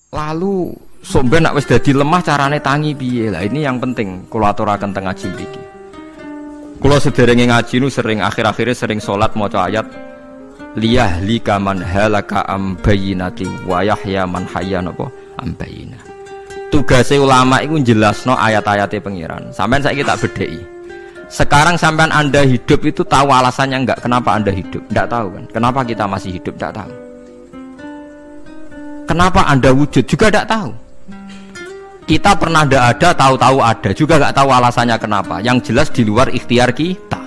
Lalu somben nak wis dadi lemah carane tangi piye? Lah ini yang penting kula aturaken teng ngaji mriki. Kula sederenge ngaji nu sering akhir-akhire sering salat maca ayat liyahlika man halaka am bayyinati wa yahya man hayya napa am bayyinah. Tugase ulama iku jelasno ayat-ayate pengiran. Sampeyan saiki tak bedheki. Sekarang sampean Anda hidup itu tahu alasannya enggak? Kenapa Anda hidup? Enggak tahu kan? Kenapa kita masih hidup? Enggak tahu. Kenapa Anda wujud? Juga enggak tahu. Kita pernah enggak ada, tahu-tahu ada, juga enggak tahu alasannya kenapa. Yang jelas di luar ikhtiar kita.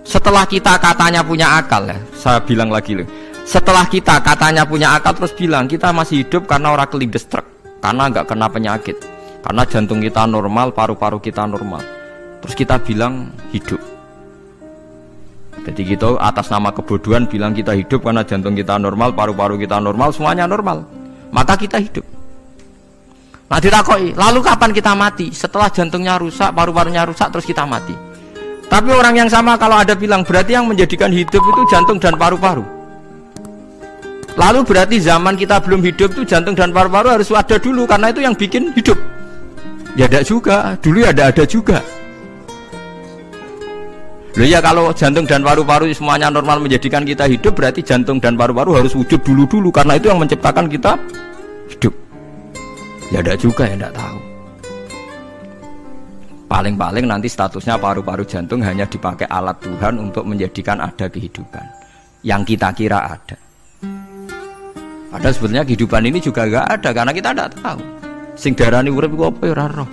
Setelah kita katanya punya akal ya, saya bilang lagi loh. Setelah kita katanya punya akal terus bilang kita masih hidup karena orang kelindes truk, karena enggak kena penyakit, karena jantung kita normal, paru-paru kita normal. Terus kita bilang hidup. Jadi kita atas nama kebodohan bilang kita hidup karena jantung kita normal, paru-paru kita normal, semuanya normal. Maka kita hidup. Nah ditakoi, lalu kapan kita mati? Setelah jantungnya rusak, paru-parunya rusak, terus kita mati. Tapi orang yang sama kalau ada bilang berarti yang menjadikan hidup itu jantung dan paru-paru. Lalu berarti zaman kita belum hidup itu jantung dan paru-paru harus ada dulu karena itu yang bikin hidup. Ya ada juga, dulu ya ada juga. Loh ya kalau jantung dan paru-paru semuanya normal menjadikan kita hidup, berarti jantung dan paru-paru harus wujud dulu karena itu yang menciptakan kita hidup. Ya ada juga ya tidak tahu. Paling-paling nanti statusnya paru-paru jantung hanya dipakai alat Tuhan untuk menjadikan ada kehidupan yang kita kira ada. Padahal sebetulnya kehidupan ini juga enggak ada karena kita tidak tahu. Sing darani urip iku apa ya ora roh.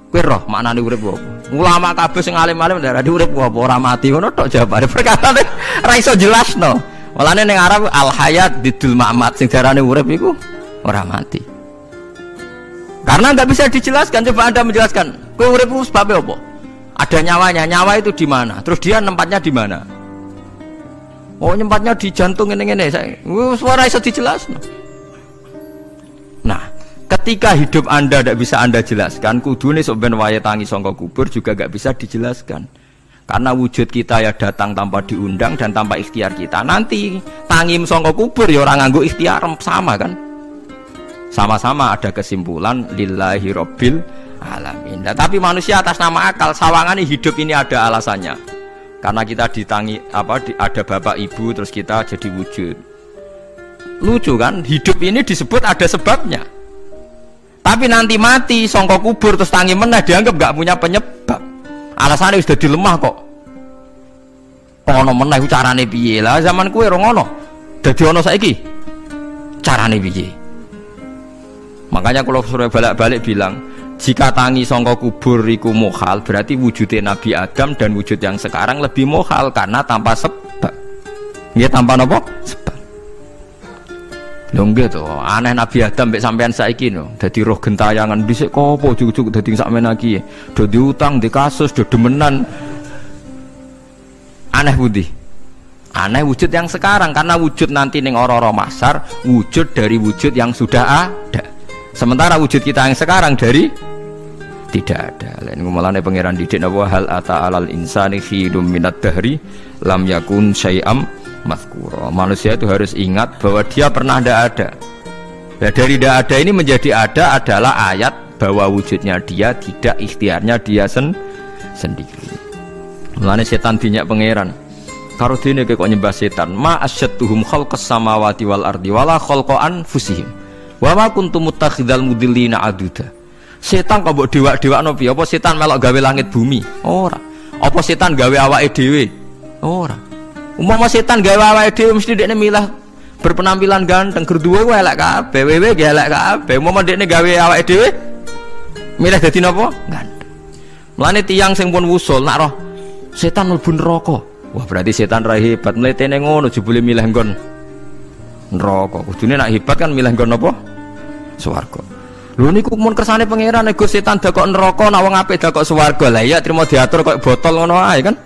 Kowe roh maknane urip apa? Ulama kabeh sing alim-alim darani urip apa ora mati ngono tok jawabane. Perkarane ora iso jelasno. Mulane ning Arab al hayat didul ma'mat sing darani urip iku ora mati. Karena enggak bisa dijelaskan, coba Anda menjelaskan. Kowe urip ku sebab apa? Ada nyawanya, nyawa itu di mana? Terus dia nempatnya di mana? Oh, nyempatnya di jantung ngene-ngene. Suara iso dijelasno. Nah, ketika hidup Anda tidak bisa Anda jelaskan, kudune sok ben wayahe tangi sangka kubur juga enggak bisa dijelaskan. Karena wujud kita ya datang tanpa diundang dan tanpa ikhtiar kita. Nanti tangi sangka kubur ya ora nganggo ikhtiar sama kan? Sama-sama ada kesimpulan lillahi rabbil alamin. Nah, tapi manusia atas nama akal sawangane hidup ini ada alasannya. Karena kita ditangi ada bapak ibu terus kita jadi wujud. Lucu kan? Hidup ini disebut ada sebabnya. Tapi nanti mati sangka kubur terus tangi meneh dianggap enggak punya penyebab. Alasannya sudah dilemah kok. Ono meneh carane piye? Lah zaman kuwe ora ngono. Dadi ono saiki. Carane piye? Makanya kalau suruh balik-balik bilang, jika tangi sangka kubur iku mukhal, berarti wujudnya Nabi Adam dan wujud yang sekarang lebih mukhal karena tanpa sebab. Nggih tanpa napa? Sebab. Lho nggih to, aneh Nabi Adam mek sampean saiki no, dadi roh gentayangan dhisik kopo cucuk dadi sakmene iki. Do diutang, di kasus, do demenan. Aneh budi. Aneh wujud yang sekarang karena wujud nanti ning ora-ora mahsyar wujud dari wujud yang sudah ada. Sementara wujud kita yang sekarang dari tidak ada. Lain ngomongane pangeran didik napa hal ata alal insani khidum minad dahri lam yakun syai'am mazkura. Manusia itu harus ingat bahwa dia pernah tidak ada. Nah, dari tidak ada ini menjadi ada adalah ayat bahwa wujudnya dia tidak ikhtiarnya dia sendiri. Mulane setan dinyak pangeran. Karo dene kok nyembah setan. Ma asyadduhum khalqas samawati wal ardi wala khalqa anfusihim. Wa ma kuntum muttakhidal mudillina aduda. Setan kok mbok dewak-dewakno piye? Apa setan melok gawe langit bumi? Ora. Apa setan gawe awake dhewe? Ora. Umpama setan gawe awake dhewe mesti dekne milah berpenampilan ganteng, gerduwe ku elek kabeh, wewe ge elek kabeh. Umpama dekne gawe awake dhewe milah dadi napa? Ganteng. Mulane tiyang sing pun wusul nak roh setan mlebu neraka. Wah, berarti setan ra hebat, mletene ngono jebule milih nggon neraka. Kudune nak hebat kan milih nggon apa? Swarga. Lho niku mun kersane pangeran nego setan dakok neraka, nak wong apik dakok swarga. Lah iya trimo diatur koyo botol ngono ae kan.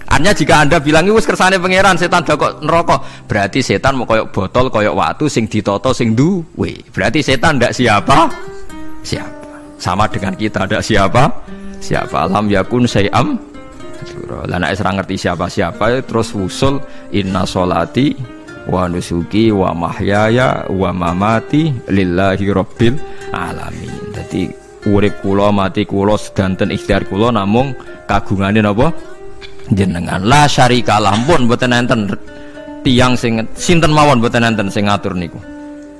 Artinya jika Anda bilang wis kersane pangeran setan dakok neraka, berarti setan mau koyo botol, koyo watu sing ditata sing duwe. Berarti setan ndak siapa? Sama dengan kita ndak siapa? Lam yakun syai'am. Lah nek ora ngerti siapa-siapa terus wusul inna sholati wa nusuki wa mahyaya wa mamati lillahi rabbil alamin. Dadi urip kula mati kula sedanten ikhtiar kula namung kagungane napa jenengan. La syarikalah pun mboten enten tiyang sing sinten mawon mboten enten sing ngatur niku.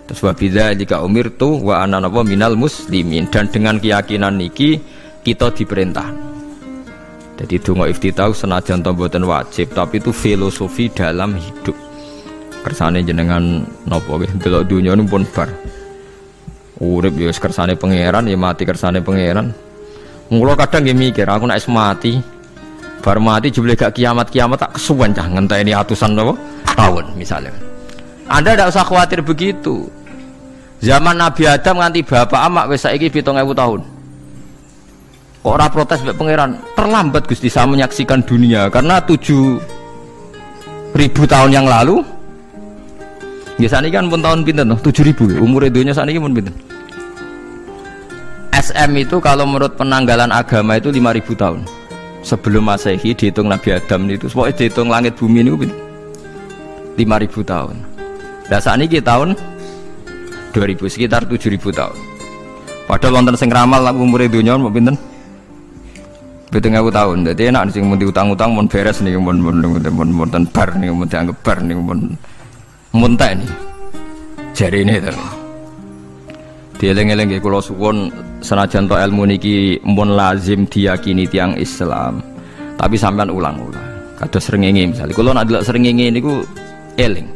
Terus wa bidzalika umirtu wa ana napa minal muslimin, dan dengan keyakinan niki kita diperintah. Jadi donga iftitah senajan to mboten wajib, tapi itu filosofi dalam hidup. Kersane jenengan napa nggih delok dunya niku pun bar. Urip ya kersane pangeran, ya mati kersane pangeran. Mula kadang nggih mikir, aku nek mati bar mati jebule gak kiamat-kiamat tak kesuwen cah ngenteni atusan napa tahun misalnya. Anda tidak usah khawatir begitu. Zaman Nabi Adam nganti bapak amak wis saiki 7.000 tahun. Kok ora protes mbek pangeran? Terlambat Gusti saya menyaksikan dunia karena 7.000 tahun yang lalu. Ya sakniki kan pun tahun pinten toh? 7.000. Umur dunia sakniki pun pinten? SM itu kalau menurut penanggalan agama itu 5.000 tahun. Sebelum Masehi dihitung Nabi Adam itu, pokoknya dihitung langit bumi niku pinten? 5.000 tahun. Lah sakniki tahun 2000 sekitar 7.000 tahun. Padahal wonten sing ramal umur dunya mau pinten? 7.000 tahun. Dadi enak sing mun diutang-utang mun beres niku mun bar niku mun dianggap bar niku mun muntek niki. Jarine to. Dieling-eling nggih kula suwun senajan to ilmu niki mun lazim diyakini tiyang Islam. Tapi sampean ulang-ulang. Kados srengenge misale kula nek delok srengenge niku eling.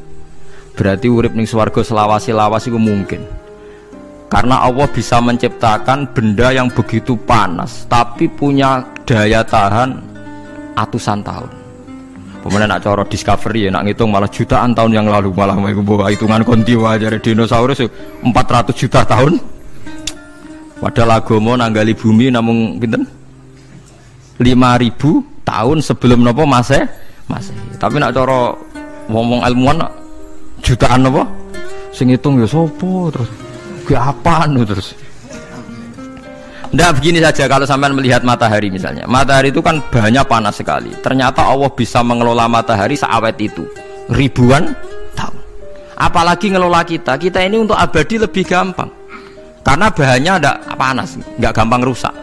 Berarti urip ning swarga selawase-lawas iku mungkin. Karena Allah bisa menciptakan benda yang begitu panas tapi punya daya tahan atusan tahun. Pemenang nak cara discovery ya nak ngitung malah jutaan tahun yang lalu, malah bawa hitungan kontiwa dari dinosaurus 400 juta tahun. Padahal agama nanggali bumi namung pinten? 5.000 tahun sebelum napa Masehi. Tapi nak cara ngomong ilmuwan jutaan apa? Sing ngitung ya sopo terus ke apaan terus. Ndak begini saja kalau sampean melihat matahari misalnya. Matahari itu kan banyak panas sekali. Ternyata Allah bisa mengelola matahari seawet itu ribuan tahun. Apalagi ngelola kita. Kita ini untuk abadi lebih gampang. Karena bahannya ndak panas, nggak gampang rusak.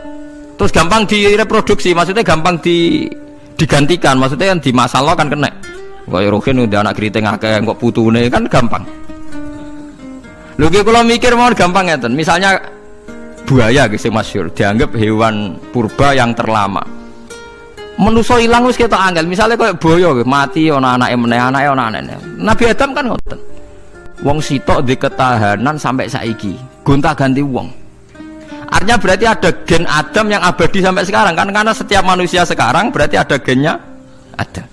Terus gampang direproduksi, maksudnya gampang digantikan, maksudnya kan di masa lo kan kena. Kaya rohin udah anak keriting akeh kok putune kan gampang. Lho ki kula mikir mau gampang ngeten. Misalnya buaya sing masyhur dianggap hewan purba yang terlama. Manusa ilang wis ketok angel. Misale kaya buaya mati ana anake meneh, anake ana anene. Nabi Adam kan ngoten. Wong sitok di ketahanan sampai saiki. Gonta-ganti wong. Artinya berarti ada gen Adam yang abadi sampai sekarang kan, karena setiap manusia sekarang berarti ada gennya ada.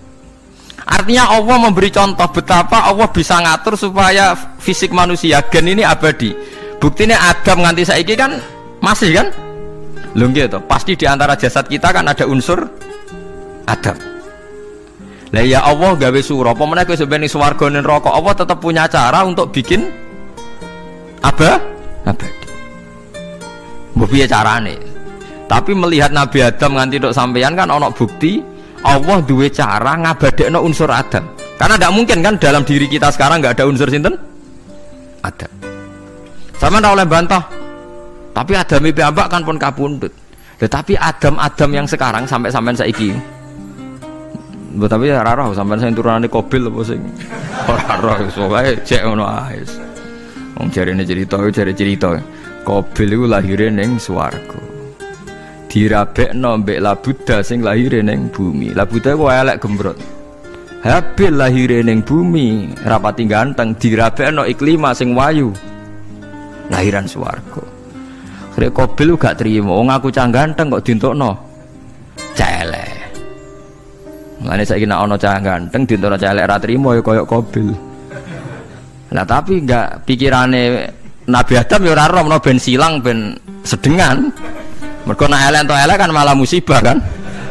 Artinya Allah memberi contoh betapa Allah bisa ngatur supaya fisik manusia gen ini abadi. Buktinya Adam nganti saiki kan masih kan? Lho nggih to, pasti di antara jasad kita kan ada unsur Adam. Lah ya Allah gawe sura, apa meneh kowe sampeyan ning swarga ning neraka, Allah tetap punya cara untuk bikin abadi. Mbok piye carane? Tapi melihat Nabi Adam nganti tok sampeyan kan ana bukti Allah duwe cara ngabadekno unsur Adam. Karena tidak mungkin kan dalam diri kita sekarang nggak ada unsur sinten? Adam. Sama ndak oleh bantah. Tapi Adam piyambak kan pun kapundhut. Tetapi Adam yang sekarang sampai sampean saiki. Mbok tapi ora roh sampean sing turunane Qabil apa sing ora roh wae cek ngono ae. Wong jarene cerita Qabil iku lahire ning swarga. Dirabekno mbek Labuda sing lahire ning bumi. Labuda ku elek gembrot. Habil lahire ning bumi, rapati ganteng, dirabekno Iklima sing wayu. Lahiran swarga. Rek Qabil gak trimo, wong aku cah ganteng kok dientukno cah elek. Mulane saiki nek ana cah ganteng dientukno cah elek ra trimo ya kaya Qabil. Lah tapi enggak pikirane Nabi Adam ya ora roh ben silang ben sedengan. Mergo nek elek entuk elek kan malah musibah kan.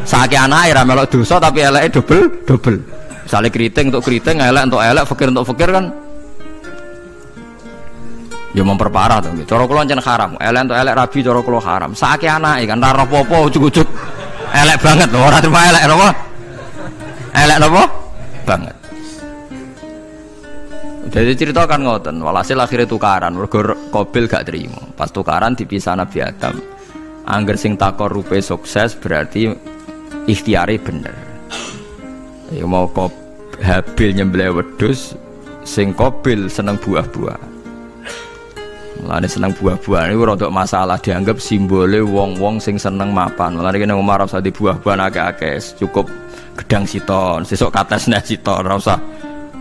Saiki anake ra melok dosa tapi eleke double. Misale keriting untuk keriting, elek untuk elek, fakir untuk fakir kan. Ya memperparah to. Cara kula pancen haram. Elek untuk elek rabi cara kula haram. Saiki anake kan ra roh apa-apa ujug-ujug elek banget lho, ora terima elek napa? Elek napa? Banget. Jadi cerita kan ngoten, walhasil akhirnya tukaran, mergo Qabil gak terima. Pas tukaran dipisah Nabi Adam. Angger sing takorupe sukses berarti ikhtiare bener. Ya mau Habil nyembelih wedhus, sing Qabil seneng buah-buah. Mulane seneng buah-buah niku rada masalah, dianggap simbole wong-wong sing seneng mapan. Mulane kene Umar ora usah di buah-buahan akeh-akeh, cukup gedang siton, sesuk katesne siton, ora usah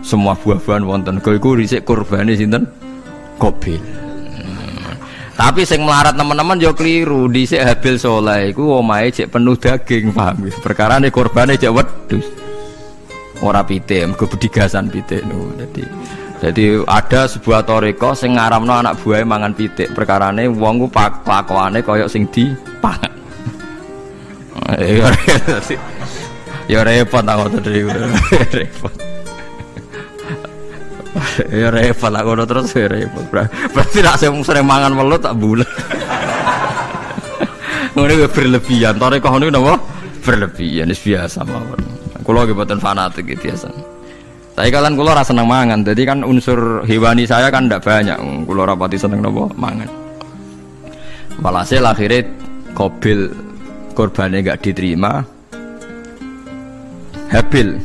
semua buah-buahan wonten. Iku dhisik kurbane sinten? Qabil. Tapi sing melarat teman-teman yo keliru, dhisik Habil saleh iku omahe cek penuh daging, paham ya? Perkarane kurbane cek wedhus. Ora pitik, mergo bedigasan pitik niku. Jadi ada sebuah toriko sing ngaramno anak buahe mangan pitik. Perkarane wong ku kelakuane kaya sing dipangan. Ya repot ta ngoten iki. Repot. Ya repot lah ngono terus ya repot. Berarti nek sering mangan welut tak bulet. Ngono berlebihan. Toriko niku napa? Berlebihan wis biasa mawon. Kula nggih mboten fanatik iki biasa. Tapi kalian kula ora seneng mangan. Jadi kan unsur hewani saya kan ndak banyak. Kula rapati seneng napa mangan. Walhasil akhirnya Qabil korbannya enggak diterima. Habil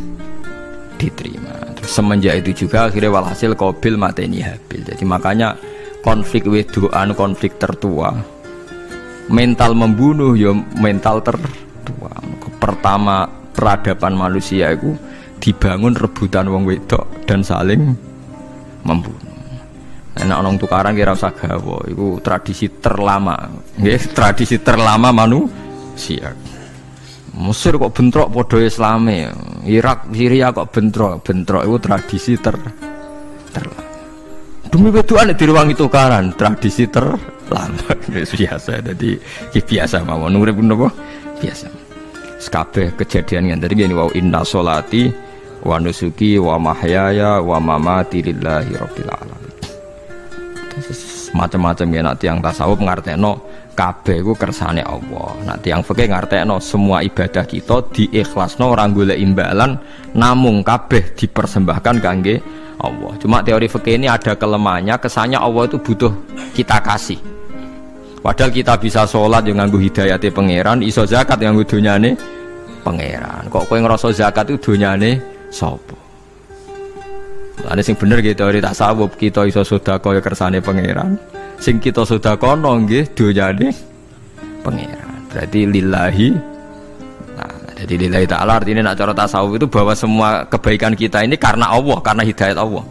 diterima. Terus semenjak itu juga akhirnya walhasil Qabil mateni Habil. Jadi makanya konflik wedoan, konflik tertua, mental membunuh ya mental tertua. Pertama peradaban manusia itu dibangun rebutan wong wedok dan saling membunuh. Nek ana tukaran kira usah gawa, iku tradisi terlama, nggih, tradisi terlama manusia. Mesir kok bentrok padha Islame, Irak, Syria kok bentrok iku tradisi terlama. Demi wedokan direwangi tukaran, tradisi terlama. Wis biasa, dadi biasa mawon urip napa? Biasa. Kabeh kejadian ngene iki wa inna sholati wa nusuki wa mahyaya wa mamati lillahi rabbil alamin. Macam-macam ya nak tiyang tasawuf ngartekno kabeh iku kersane Allah. Nak tiyang fikih ngartekno semua ibadah kita diikhlasno ora golek imbalan, namung kabeh dipersembahkan kangge Allah. Cuma teori fikih ini ada kelemahannya, kesannya Allah itu butuh kita kasih. Padahal kita bisa sholat yang nganggo hidayate pangeran, iso zakat yang nganggo donyane pangeran. Kok kowe ngrasa zakat itu donyane sapa? Ane sing bener gitu teori tasawuf, kita iso sedekah ya kersane pangeran. Sing kita sedekahno nggih donyane pangeran. Berarti lillahi. Nah, jadi lillahi ta'ala artinya nak cara tasawuf itu bahwa semua kebaikan kita ini karena Allah, karena hidayat Allah.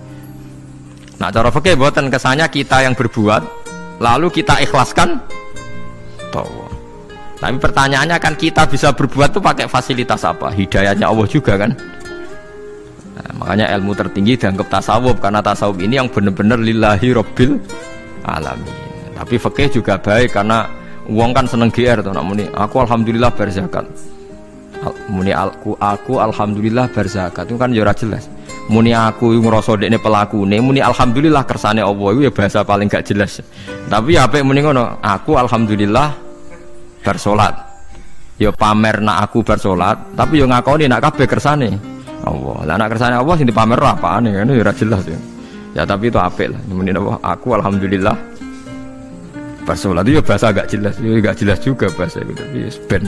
Nah, cara fikih mboten kesannya kita yang berbuat lalu kita ikhlaskan Allah. Tapi pertanyaannya kan kita bisa berbuat tuh pakai fasilitas apa? Hidayahnya Allah juga kan. Nah, makanya ilmu tertinggi dianggap tasawuf, karena tasawuf ini yang benar-benar lillahi rabbil alamin. Tapi fikih juga baik karena uang kan seneng GR tuh, muni aku alhamdulillah berzakat. Muni aku alhamdulillah berzakat itu kan ya ora jelas. Muni aku ngrasa dekne pelakune, muni alhamdulillah kersane Allah itu ya bahasa paling gak jelas. Tapi ya apik muni ngono, aku alhamdulillah bersolat. Ya pamer nak aku bersolat, tapi ya ngakoni nak kabeh kersane Allah. Lah nak kersane Allah sing dipamer apane kan ya ora jelas ya. Ya tapi itu apik lah. Muni apa? Aku alhamdulillah bersolat itu ya bahasa gak jelas. Ya gak jelas juga bahasa itu, tapi ben.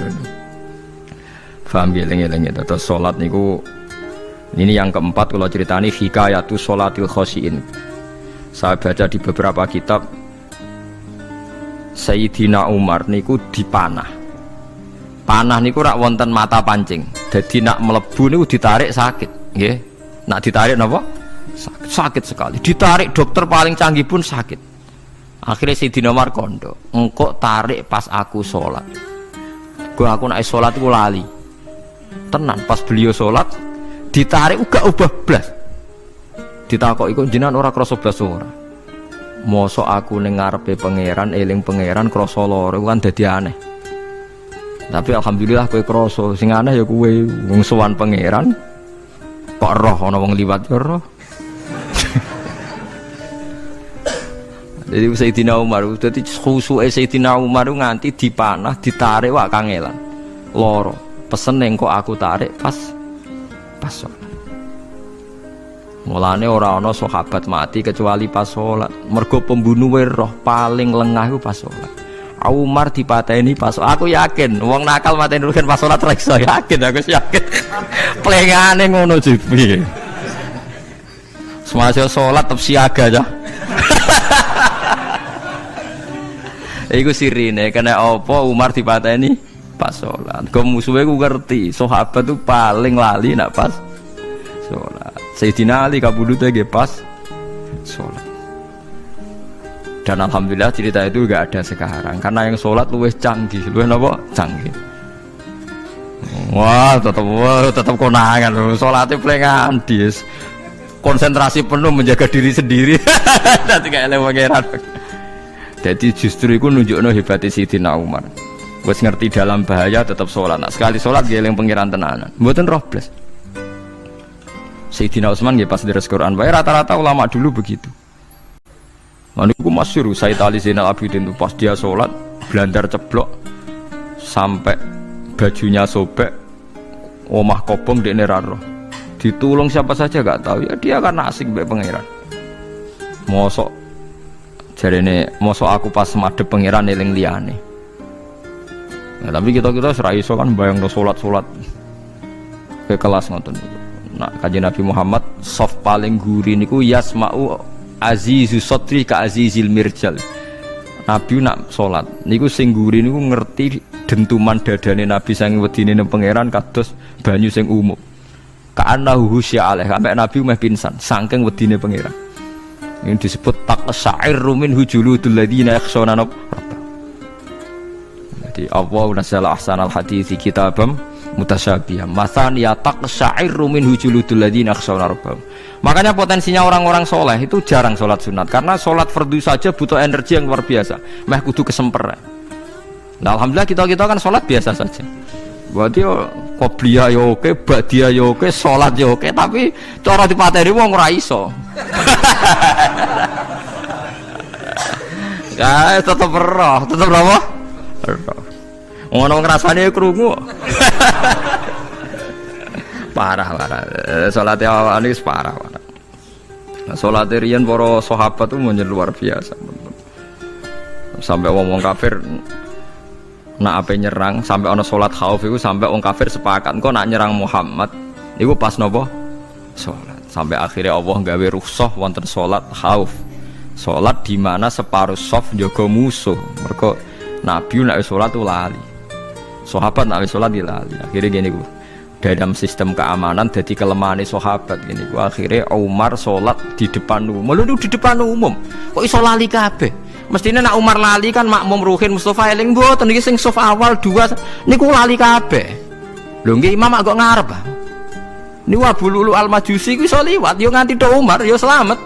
Paham geleng-geleng ya, terus salat niku ini yang keempat kalau ceritani hikayatu sholatil khosyin. Saya baca di beberapa kitab Sayyidina Umar niku dipanah. Panah niku rak wonten mata pancing. Jadi nak melebu niku ditarik sakit, nggih. Nak ditarik napa? Sakit sekali. Ditarik dokter paling canggih pun sakit. Akhirnya Sayyidina Umar kondo, engkau tarik pas aku sholat. Aku nak sholat aku lali. Tenan pas beliau sholat ditarik uga ubah blas. Ditakoki kok jenengan ora krasa blas ora. Mosok aku ning ngarepe pangeran eling pangeran krasa lara kan dadi aneh. Tapi alhamdulillah kowe krasa, sing aneh ya kowe wong sowan pangeran kok roh ana wong liwat ya roh. Jadi Sayyidina Umar dadi khusuke Sayyidina Umar nganti dipanah ditarik wak kangelan. Lara. Pesen kok aku tarik pas sholat. Mulane ora ana sahabat mati kecuali pas salat. Mergo pembunuhe roh paling lengah iku pas salat. Umar dipateni pas aku yakin wong nakal mateni rugen pas salat ra iso yakin aku yakin. Plengane ngono jipi. Semasa salat tetep siaga aja. Iku sirine kena apa Umar dipateni pas salat. Kok musuhe ku ngerti, sahabat tuh paling lali nak pas salat. Sayyidina Ali kabudute nggih pas salat. Dan alhamdulillah cerita itu enggak ada sekarang karena yang sholat luwih canggih, luwih napa? Canggih. Wah, tetap konangan lho. Salate plengan dis. Konsentrasi penuh menjaga diri sendiri. Dadi gak eleh pangeran. Jadi justru itu nunjukno hebatnya Sayyidina Umar. Wis ngerti dalam bahaya tetap sholat. Nah, sekali sholat dia eling pangeran tenanan. Mboten roh blas. Sayyidina Utsman nggih pas deres Quran wae rata-rata ulama dulu begitu. Maniku masyhur Sayyid Ali Zainal Abidin itu pas dia sholat blandar ceblok sampai bajunya sobek, omah kobong dekne ra roh. Ditulung siapa saja gak tahu ya dia kan asik mbek pangeran. Mosok jarene mosok aku pas madhep pangeran eling liyane. Nah, tapi kita ora iso kan bayangno salat-salat ke kelas ngoten niku. Nah, Kanjeng Nabi Muhammad soft paling guri niku yasma'u azizu sotri ka azizil mirjal. Nabi nak salat niku sing guri niku ngerti dentuman dadane Nabi saking wedine nang pangeran kados banyu sing umum. Ka'annahu sya'aleh sampai Nabi meh pingsan saking wedine pangeran. Ini disebut taqsa'irru minhu juludul ladzina yakhshawna rabbah. Jadi Allah nazzala ahsanal hadithi kitabam mutasyabihah mathaniya taqsa'irru minhu juludul ladzina yakhshawna rabbah. Makanya potensinya orang-orang soleh itu jarang sholat sunat karena sholat fardu saja butuh energi yang luar biasa. Meh kudu kesemper. Nah, alhamdulillah kita kan sholat biasa saja. Berarti qobliyah ya oke, ba'diyah ya oke, sholat ya oke, tapi cara dipateni wong ora iso. Ya tetep roh, tetep apa? Roh. Ngono ngrasane krungu. Parah. Salate awake wis parah. Salate riyen para sahabat itu luar biasa. Sampai wong kafir nak ape nyerang, sampai ana salat khauf iku sampai wong kafir sepakat engko nak nyerang Muhammad iku pas napa? Salat. Sampai akhirnya Allah gawe rukhsah wonten salat khauf. Salat di mana separuh saf njaga musuh. Mergo Nabi nek salat tu lali. Sahabat nek salat dilali. Akhirnya gini ku. Dalam sistem keamanan jadi kelemahan sahabat gini ku akhirnya Umar salat di depan umum. Lho di depan umum. Kok iso lali kabeh? Mestine nak Umar lali kan makmum ruhin Mustofa eling mboten iki sing saf awal dua niku lali kabeh. Lho nggih imam kok ngarep. Niku Abu Lulu Al-Majusi ku iso liwat yo nganti tok Umar yo slamet.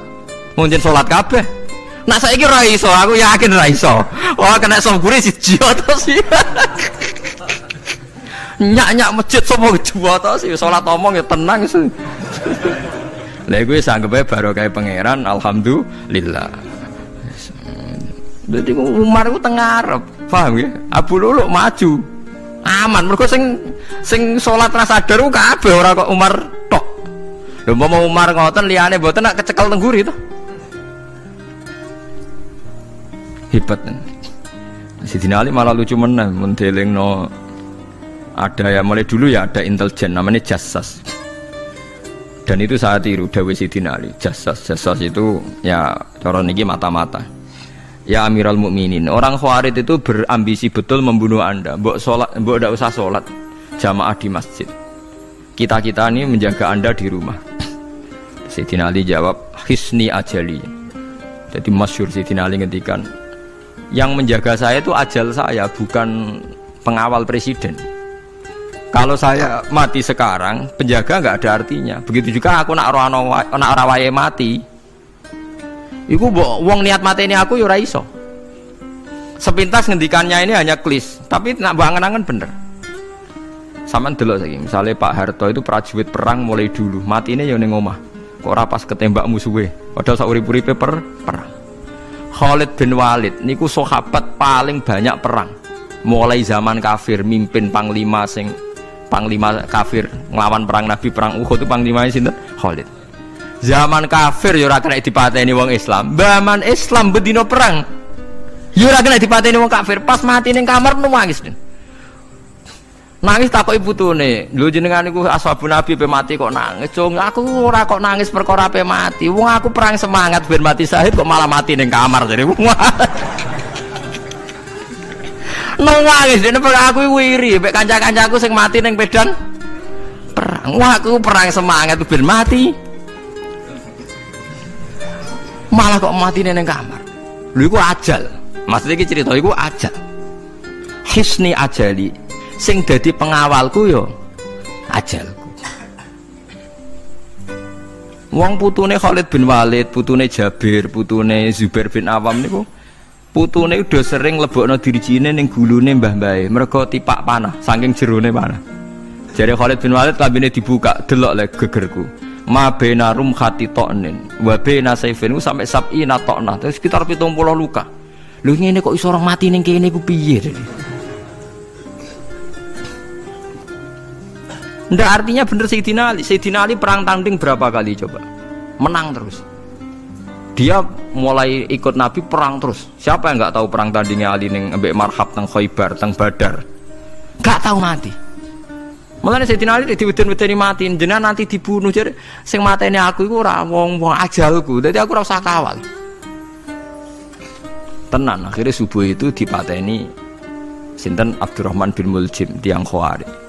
Munjen salat kabeh. Nak saiki ora iso, aku yakin ora iso. Wah kena sambure siji to sih. Nyak masjid semua kedua tau sih sholat omong ya tenang sih. Lah gue sanggepe barokah pangeran alhamdulillah. Jadi Umar itu tengarep, paham ya? Abu Lulu maju, aman. Mereka sing sholat rasa sadar ku kabeh ora kok Umar tok. Lho mau Umar ngoten liyane mboten nak kecekel tengguri to. Hebat. Sidina Ali malah lucu meneh mendelingno ada ya mulai dulu ya ada intelijen namanya Jassas dan itu saya tiru dawuh Sidina Ali. Jassas itu ya cara niki mata-mata ya Amirul Mukminin, orang Khawarij itu berambisi betul membunuh Anda. Mbok ndak usah sholat jamaah di masjid, kita ini menjaga Anda di rumah. Sidina Ali jawab hisni ajali. Jadi masyhur Sidina Ali ngendikan yang menjaga saya itu ajal saya, bukan pengawal presiden. Kalau saya mati sekarang, penjaga nggak ada artinya. Begitu juga aku nak rawaye mati. Iku wong niat mati ini aku yura iso. Sepintas ngendikannya ini hanya klis, tapi nak bangen-angen bener. Saman delok saiki, misalnya Pak Harto itu prajurit perang mulai dulu, mati ini yang ning omah. Kok ora pas ketembak musuhe, padahal sak urip-uripe perang. Khalid bin Walid niku sahabat paling banyak perang. Mulai zaman kafir mimpin panglima kafir nglawan perang Nabi perang Uhud itu panglimanya sinten? Khalid. Zaman kafir ya ora kena dipateni wong Islam. Zaman Islam bedino perang. Ya ora kena dipateni wong kafir. Pas mati ning kamar nangis. Nangis takoki putune, lho jenengan niku ashabun nabi pe mati kok nangis. Cung, aku ora kok nangis perkara pe mati. Wong aku perang semangat ben mati syahid kok malah mati ning kamar jare. Nangis dene aku wiri mek kanca-kancaku sing mati ning medan perang. Wah, aku perang semangat ben mati. Malah kok mati ning kamar. Lho iku ajal. Maksudnya iki cerita iku ajal. Hisni ajali. Sing dadi pengawalku yo ajalku. Wong putune Khalid bin Walid, putune Jabir, putune Zubair bin Awam niku putune udah sering lebokno dirijine ning gulune mbah-mbahe mergo tipak panah saking jerone panah. Jare Khalid bin Walid lambene dibuka, delok le gegerku. Ma baina rumkhati to'nin wa baina saifin sampai sab'ina to'nah, terus sekitar 70 luka. Lho ngene kok iso orang mati ning kene ku piye? Ndak artinya bener Sayyidina Ali. Sayyidina Ali perang tanding berapa kali coba? Menang terus. Dia mulai ikut Nabi perang terus. Siapa yang nggak tahu perang tandingnya Ali ning ambek Marhab teng Khaibar, teng Badar? Nggak tahu mati. Mulane Sayyidina Ali diweden-wedeni mati, jenengan nanti dibunuh jare sing mateni aku iku ora wong-wong ajalku. Dadi aku ora usah kawal. Tenan akhirnya subuh itu dipateni sinten Abdurrahman bin Muljim tiang Khawarij.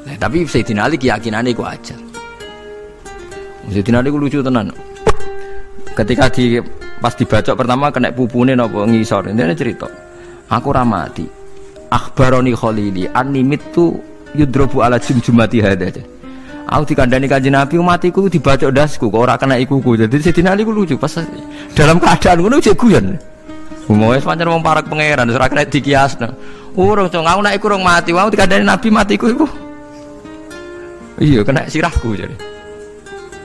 Tapi Sayyidina Ali keyakinannya itu aja. Sayyidina Ali itu lucu tenan. Ketika pas dibacok pertama kena pupune napa ngisor. Ini cerita. Aku ramati. Akhbaroni Khalili animitu yudrobu ala jumjumati hada. Aku dikandani Kanjeng Nabi matiku dibacok dasku kok ora kena ikuku. Jadi Sayyidina Ali itu lucu pas dalam keadaan ngono jek guyon. Wis pancen wong parak pangeran ora kena dikiasno. Urung cong aku nek iku urung mati, aku dikandani Nabi matiku iku. Iya kena sirahku jadi.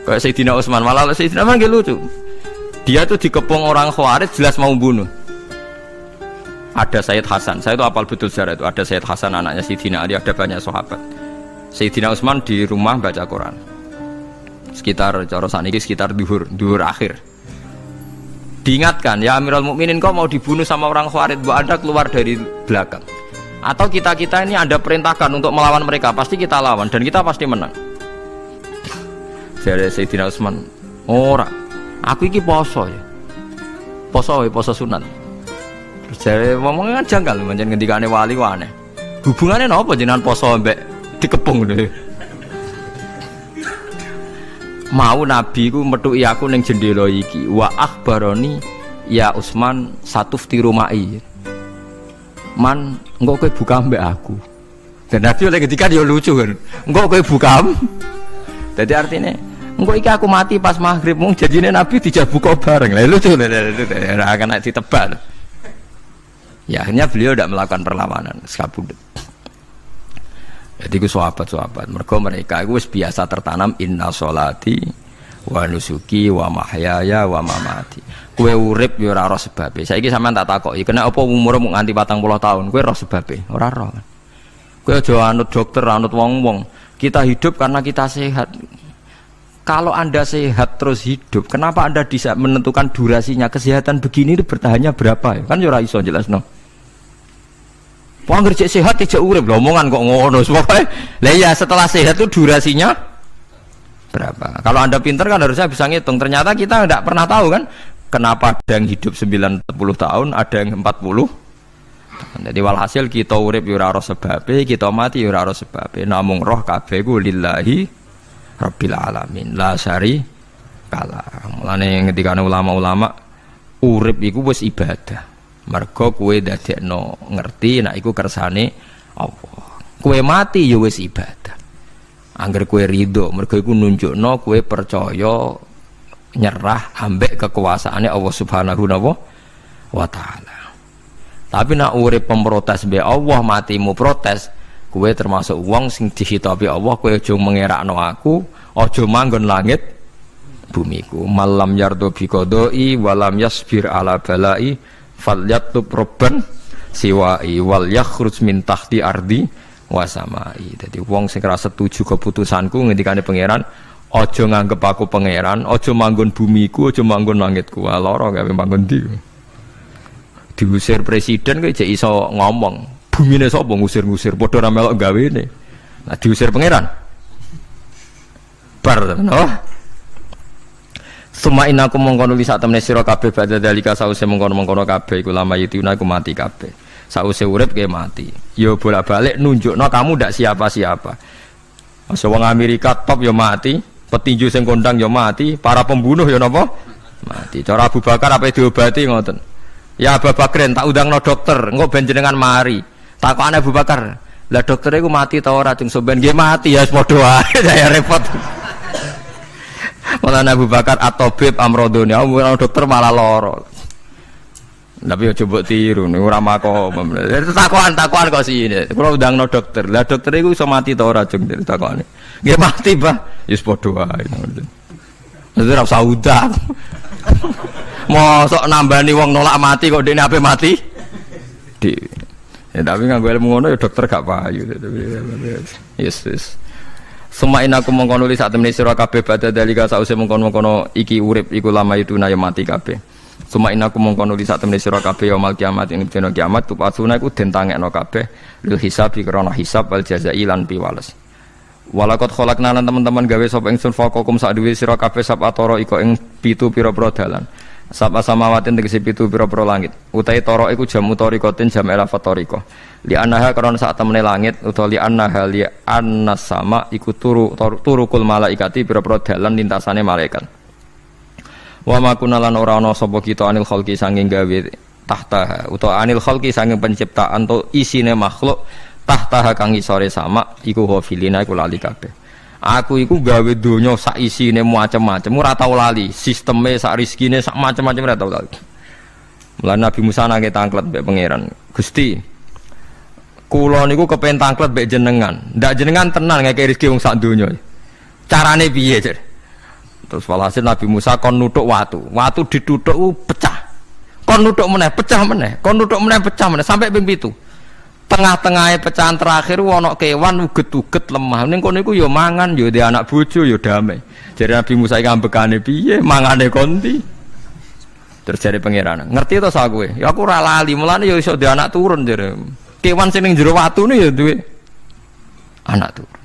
Kayak Sayyidina Utsman malah Sayyidina Utsman nggih lucu. Dia tuh dikepung orang Khawarij jelas mau bunuh. Ada Sayyid Hasan. Saya itu apal betul sejarah itu. Ada Sayyid Hasan anaknya Sayyidina Ali, ada banyak sahabat. Sayyidina Utsman di rumah baca Quran. Sekitar cara sakniki sekitar duhur akhir. Diingatkan, ya Amirul Mukminin kau mau dibunuh sama orang Khawarij, mbok Anda keluar dari belakang. Atau kita ini ada perintahkan untuk melawan mereka, pasti kita lawan dan kita pasti menang. Jadi Sayyidina Utsman, ora, aku iki poso ya, poso sunat. Jadi ngomongnya kan janggal, macam ngendikane wali aneh. Hubungannya apa jenengan poso mbek dikepung deh? Mau Nabi ku metuki aku ning jendela iki, wa akhbaroni ya Utsman satufti rumai. Man, engkau kowe buka mbak aku. Dan Nabi oleh ketika dia lucu kan, engkau kowe buka. Jadi artinya, engkau iki aku mati pas maghrib, mung jadinya Nabi dijak buka bareng. Lah lucu, akan ditebal. Ya akhirnya beliau tidak melakukan perlawanan, sekabudut. Jadi ku sahabat-sahabat, mereka itu biasa tertanam inna sholati wa nusuki wa mahyaya wa mamati. Kue urip yo ora roh sebabe. Saiki sampean tak takoki, kena apa umur mung nganti 40 tahun, kue roh sebabe? Ora roh. Kue aja anut dokter, anut wong-wong. Kita hidup karena kita sehat. Kalau Anda sehat terus hidup, kenapa Anda bisa menentukan durasinya? Kesehatan begini itu bertahannya berapa? Kan yo ora iso jelasno. Wong ngerjek sehat tidak urip, lho omongan kok ngono. Pokoke lah ya setelah sehat itu durasinya berapa? Kalau Anda pintar kan harusnya bisa ngitung. Ternyata kita tidak pernah tahu kan. Kenapa ada yang hidup 90 tahun, ada yang 40. Jadi walhasil kita urip yo ora ora sebabe, kita mati yo ora ora sebabe. Namung roh kabeh ku lillahi rabbil alamin. La syari kala. Mulane ngendikane ulama-ulama urip iku wis ibadah. Mergo kowe dadekno ngerti nek iku kersane Allah. Kowe mati yo wis ibadah. Angger kowe ridho, mergo iku nunjukno kowe percaya nyerah ambek kekuasaannya Allah Subhanahu wa taala. Tapi nak urip pemprotes be Allah, matimu protes, kowe termasuk wong sing dihitabi Allah, kowe aja mengerakno aku, aja manggon langit bumiku. Malam yardo bi qadai walam yasbir ala balai falyatub robban siwai wal yakhruj min tahti ardi wa samai. Dadi wong sing ora setuju keputusanku ngendikane pangeran, Aja nganggep aku pangeran, aja manggon bumiku, aja manggon langitku. Lara gawe manggon ndi. Diusir presiden kok jek iso ngomong. Bumine sapa ngusir-ngusir padha ra melok gawene. Nah diusir pangeran. Bar no. Suma inaku mongkon nulis sak temne sira kabeh badha dalika sause mongkon-mongkon kabeh iku lama yituna iku mati kabeh. Sause urip ke mati. Yo bolak-balik nunjukno kamu ndak siapa-siapa. Masa wong Amerika top yo mati, petinju sing kondang yo mati, para pembunuh yo napa? Mati. Cara Abu Bakar apa diobati ngoten. Ya Abu Bakar tak undangno dokter, engko ben jenengan mari. Takokane Abu Bakar, lah dokter iku mati ta ora cung sampean nggih mati ya padha wae saya repot. Malah Abu Bakar at-tabib amrodone, dokter malah loro. Tapi yo coba tiru ning ora makom. Takokan kok sini. Kula undangno dokter. Lah dokter iku iso mati ta ora cung takokane. Nggih mati, Pak. Ya padha wae. Dadi ora usah udah. Mosok nambani wong nolak mati kok dene ape mati? Ya tapi nganggo ilmu ngono ya dokter gak payu. Yes. Semain aku mongkon nulis sak temene sira kabeh badha dalika sause mongkon-mongkon iki urip iku lama itu na ya mati kabeh. Semain aku mongkon nulis sak temene sira kabeh ya mal kiamat ing dina kiamat tupasuna iku den tangekno kabeh lil hisab krana hisab wal jazai lan piwales. Walakot kholakna lan teman-teman gawe sapa ingsun faqakum sak duwe sira kabeh sab atara iko ing 7 pira-pira dalan. Sab samawatin tegese 7 pira-pira langit. Utahe tara iku jam utarikotin jam elafat tariko. Li annaha karena sak temene langit utawa li annaha li annas sama iku turukul malaikati pira-pira dalan lintasane malaikat. Wa ma kunalan ora ana sapa kita anil khalqi sanging gawe tahta utawa anil khalqi sanging penciptaan to isine makhluk tahta kang isore sama iku ghafilina iku lali kabeh. Aku iku gawe donya sak isine macam-macam ora tau lali, sisteme sak rezekine sak macam-macam ora tau lali. Mulane Nabi Musa nang tangklet mbek pangeran. Gusti, kula niku kepen tangklet mbek jenengan. Ndak jenengan tenan ngeke rezeki wong sak donya. Carane piye, Cer? Terus walhasil Nabi Musa kon nuthuk watu. Watu dituthuk pecah. Kon nuthuk meneh, pecah meneh. Kon nuthuk meneh, pecah meneh sampai ping 7. Tengah-tengahnya pecahan terakhir ana kewan uget-uget lemah. Ning kono iku ya mangan, ya di anak bojo ya damai. Jadi Nabi Musa iki ambekane piye? Mangane konti. Terus jare pangeran, ngerti to sak kowe? Ya aku ora lali, mulane ya iso di anak turun jare. Kewan sing ning jero watune ya duwe anak turun.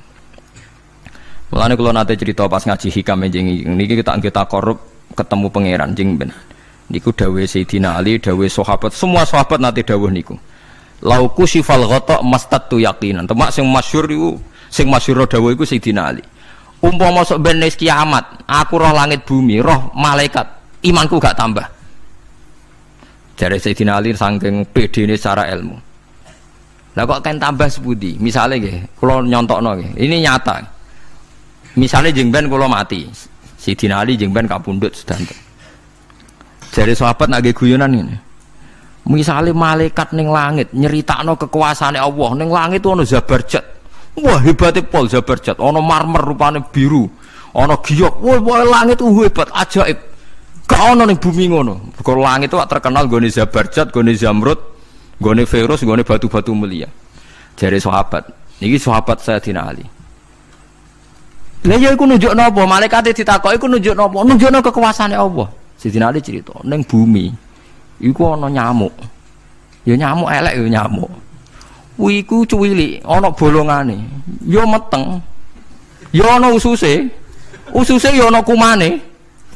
Mulane kula nate cerita pas ngaji hikam niki kita korup ketemu pangeran jeng ben. Niku dawuhe Sayyidina Ali, dawuhe sahabat, semua sahabat nate dawuh niku. Lauku sifal ghata mastatu yaqinan. Temak sing masyhur iku, sing masyhur dawuh iku Sayyidina Ali. Umpama sok ben kiamat, aku roh langit bumi, roh malaikat, imanku gak tambah. Jare Sayyidina Ali saking pedene secara ilmu. Lah kok kan tambah sepundi? Misale nggih, kula nyontokno nggih. Ini nyata. Misale jeng ben kula mati. Sayyidina Ali jeng ben kapundhut sedanten. Jare sahabat nak nggih guyonan ngene. Misalnya malaikat ning langit nyeritakno kekuasaane Allah ning langit itu ana Zabarjat. Wah hebatnya pol Zabarjat, ana marmer rupane biru, ana giok. Wah langit itu hebat, ajaib. Gak ana ning bumi ngono. Mergo langit itu terkenal gone Zabarjat, gone Zamrud, gone Virus, gone batu-batu mulia. Jare sahabat, niki sahabat Sayyidina Ali. Lah ya iku nunjukno apa? Malaikat ditakoki iku nunjukno apa? Nunjukno kekuasaane Allah. Sayyidina Ali cerita ning bumi iku ana nyamuk. Ya nyamuk elek ya nyamuk. Kuwi iku cuwilik, ana bolongane. Ya meteng. Ya ana ususe. Ususe ya ana kumane.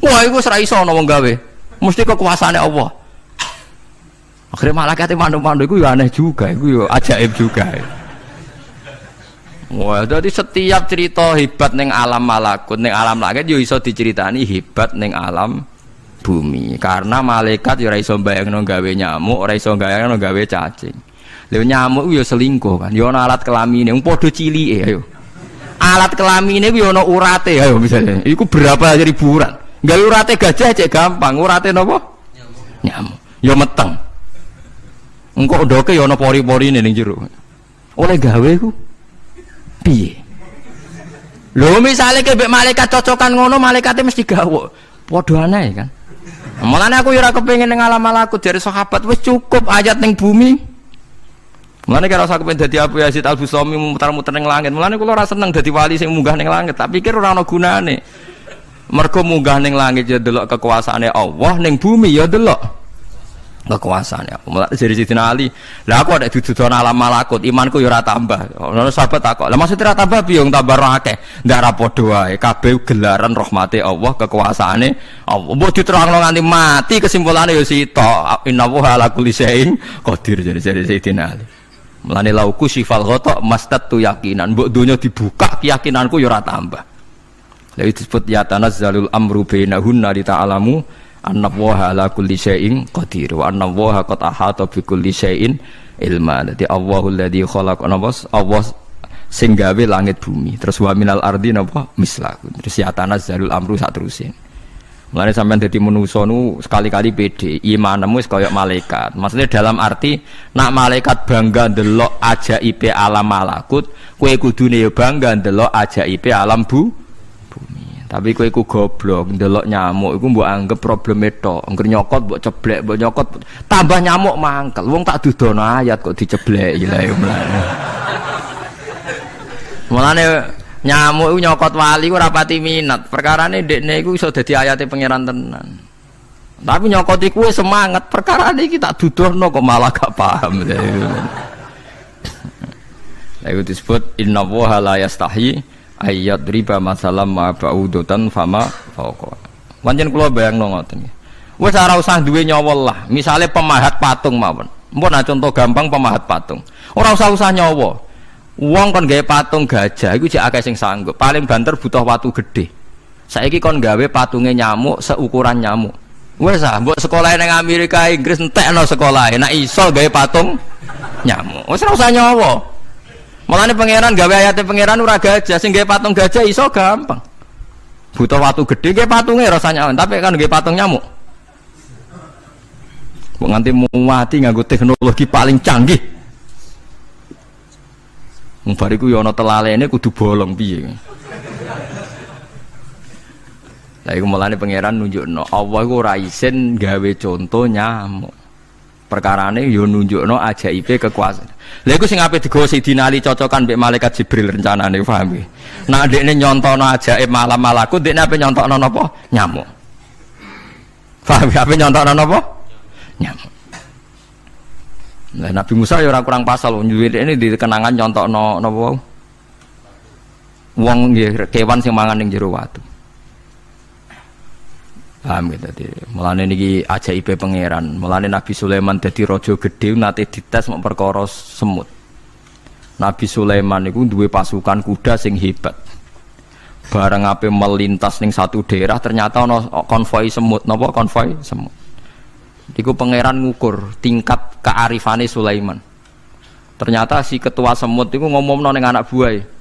Wah iku wis ra iso ana wong gawe. Mesti kekuasaane Allah. Akhire malaikat mandu-mandu iku ya aneh juga, iku ya ajaib juga. Wah, jadi setiap cerita hebat ning alam malakut, ning alam langit yo iso diceritani hebat ning alam bumi. Karena malaikat ya ora iso mbayangno gawe nyamuk, ora iso mbayangno gawe cacing. Lha nyamuk ya selingkuh kan. Ya ana alat kelamine, wong padha cilike ayo. Alat kelamine ku ya ana urate ayo misalnya. Iku berapa ribuan. Gawe urate gajah cek gampang, urate napa? Nyamuk. Ya meteng. Engko ndoke ya ana pori-porine ning jero. Oleh gawe ku piye? Lho misale ke mbek malaikat cocokan ngono, malaikate mesti gawe. Padha aneh kan. Mulane aku ya ora kepengin ning alam malakut dari sahabat wis cukup ayat ning bumi. Mulane kira usah kepen dadi Abu Yazid Al-Bustami muter-muter ning langit. Mulane kula ora seneng dadi wali sing munggah ning langit, tak pikir ora ana gunane. Mergo munggah ning langit ya delok kekuasaane Allah, ning bumi ya delok kekuasaane Allah. Mulane dari Sidina Ali, lah aku ada dududan alam malakut, imanku ya ora tambah. Ono sahabat takok, "Lah maksud ora tambah piye wong tambah ora akeh?" Ndak ra padha wae, kabeh gelaran rahmate Allah, kekuasaane Allah. Mbok diterangno nganti mati kesimpulane ya sitok. Innallaha ala kulli syai'in qadir dari Sidina Ali. Mulane lauku sifal ghata mastatu yakinan, mbok donya dibuka keyakinanku ya ora tambah. Lha disebut ya tanazzalul amru bainahunna li ta'lamu annallaha ala kulli syai'in qadir wa annallaha qad ahata bi kulli syai'in ilma. Dadi Allahul ladzi khalaqa nabas, Allah sing gawe langit bumi. Terus wa minal ardi napa mislahu. Terus ya tanazzalul amru sak terusin. Mulane sampean dadi manusa nu sekali-kali pede, imanmu wis kaya malaikat. Maksudnya dalam arti nak malaikat bangga ndelok ajaibe alam malakut, kowe kudune ya bangga ndelok ajaibe alam bumi. Tapi kowe iku goblok ndelok nyamuk iku mbok anggap probleme tok. Engger nyokot mbok ceblek, mbok nyokot tambah nyamuk mangkel. Wong tak dudono ayat kok dicebleki lha ya mulane. Mulane nyamuk iku nyokot wali ora pati minat. Perkarane ndekne iku iso dadi ayate pangeran tenan. Tapi nyokot iku semangat. Perkarane iki tak dudono kok malah gak paham. Lha iku disebut innallaha la yastahi ayyadriba masalam ma ba'udatan fama fauqa. Pancen kula bayangno ngoten. Wis ora usah duwe nyawa lah. Misale pemahat patung mawon. Mpun contoh gampang pemahat patung. Ora usah nyawa. Wong kon gawe patung gajah iku jek akeh sing sanggup. Paling banter butuh watu gede. Saiki kon gawe patunge nyamuk seukuran nyamuk. Wes ah, mbok sekolah ning Amerika Inggris entekno sekolah. Nek iso gawe patung nyamuk. Wes ora usah nyawa. Mulane pangeran gawe ayate pangeran ora gajah, sing gawe patung gajah iso gampang. Butuh watu gede gawe patunge rasa nyaman, tapi kan gawe patung nyamuk. Kok nganti muwati nganggo teknologi paling canggih. Bariku ya ana telalene kudu bolong piye. Lah iku mulane pangeran nunjukno Allah iku ora isin gawe conto nyamuk. Perkarane ya nunjukno ajaibe kekuasaan. Lha iku sing ape digawa Sidina Ali cocokan mbek malaikat Jibril rencanane paham iki. Nek dekne nyontono ajaib malam malakut dekne ape nyontokno napa? Nyamuk. Paham ape nyontokno napa? Nyamuk. Nah, Nabi Musa ya ora kurang pasal ini di kenangan nyontokno napa wae. Wong nggih kewan sing mangan ning jero watu. Paham gitu tadi. Mulane niki ajaibe pangeran. Mulane Nabi Sulaiman dadi raja gedhe nate dites mok perkara semut. Nabi Sulaiman niku duwe pasukan kuda sing hebat. Bareng ape melintas ning satu daerah ternyata ana konvoi semut, napa konvoi semut. Iku pangeran ngukur tingkat kearifane Sulaiman. Ternyata si ketua semut itu ngomongno ning anak buahe.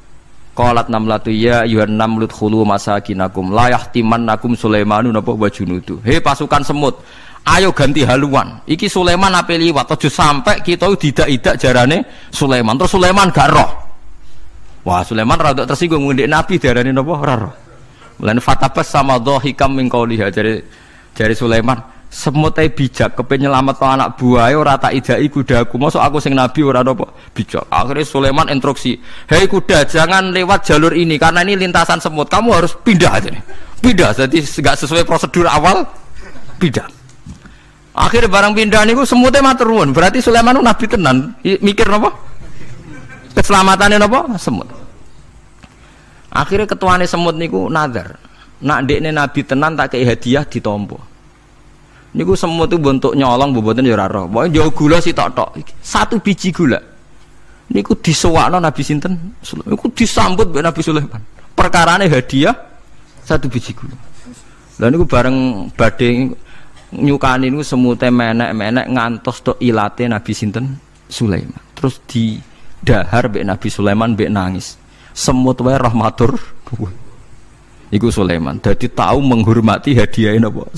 Qalat namlatu ya ayyuhan namlut khulu masakinakum la yahtimannakum Sulaimanu napa wa junudu. He pasukan semut, ayo ganti haluan. Iki Sulaiman ape liwat aja sampai kita didak-idak jarane Sulaiman. Terus Sulaiman gak roh. Wah, Sulaiman rada tersinggung ngendek Nabi diarani napa ora roh. Mulane fatabas sama dhahikam min qauliha jare Sulaiman semut ae bijak kepen nyelametno anak buahe ora tak idai kudaku. Mosok aku sing nabi ora apa bijak. Akhirnya Sulaiman instruksi, "Hei kuda, jangan lewat jalur ini karena ini lintasan semut. Kamu harus pindah aja nih." Pindah, jadi enggak sesuai prosedur awal. Pindah. Akhirnya barang pindah niku semutnya matur nuwun. Berarti Sulaiman nabi tenan. Mikir napa? Keselamatan napa? Semut. Akhirnya ketuane semut niku nazar. Nak ndekne nabi tenan tak kei hadiah ditampa. Niku semut itu bentuk nyolong mboten ya ora roh. Pokoke njawa gula sitok-tok. Satu biji gula. Niku disewakno Nabi sinten? Niku disambut mbek Nabi Sulaiman. Perkarane hadiah satu biji gula. Lah niku bareng badhe nyukani niku semute menek-menek ngantos tok ilate Nabi sinten? Sulaiman. Terus didahar mbek Nabi Sulaiman mbek nangis. Semut wae rahmatur. Iku Sulaiman. Dadi tahu menghormati hadiah napa?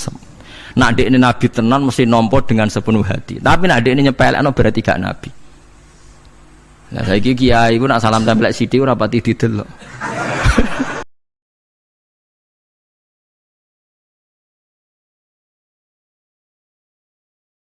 Nak dekne nabi tenan mesti nampa dengan sepenuh hati. Tapi nak dekne nyepelekno berarti gak nabi. Lah saiki kiai iku nak salam tempel sithik ora pati didelok.